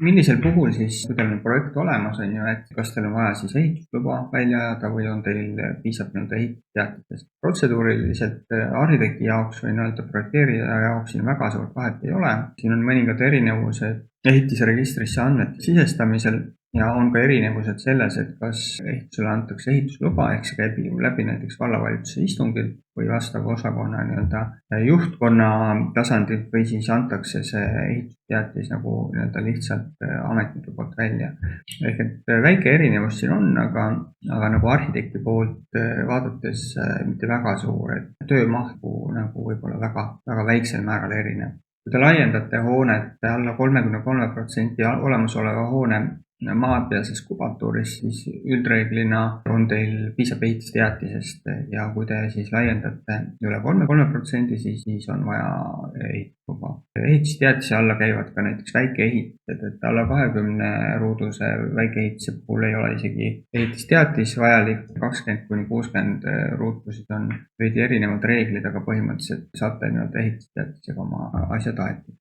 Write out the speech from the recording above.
Millisel puhul siis, kui teil on projekt olemas, on ju, et kas teil on vaja siis ehitusluba välja ajada või on teil piisab nii-öelda ehitusteatisest? Protseduuriliselt arhitekti jaoks või nii-öelda projekteerija jaoks siin väga suurt vahet ei ole. Siin on mõningad erinevused ehitisregistrisse andmete sisestamisel ja on ka erinevused selles, et kas ehitusele antakse ehitusluba, ehk see käib läbi näiteks vallavalitsuse istungil või vastava osakonna nii-öelda juhtkonna tasandilt või siis antakse see ehitusteatis nagu nii-öelda lihtsalt ametniku poolt välja. Ehk et väike erinevus siin on, aga nagu arhitekti poolt vaadates mitte väga suur, et töömahku nagu võib-olla väga väiksel määral erinev. Kui te laiendate hoonet alla 33% olemasoleva hoone maapealses kubatuuris, siis üldreeglina on teil piisab ehitusteatisest ja kui te siis laiendate üle 33%, siis on vaja ehitusluba. Ehitusteatise alla käivad ka näiteks väikeehitused, et alla 20 ruuduse väikeehituse puhul ei ole isegi ehitusteatis vajalik, 20–60 ruutusid on veidi erinevad reeglid, aga põhimõtteliselt saate nii-öelda ehitusteatisega oma asjad aetud.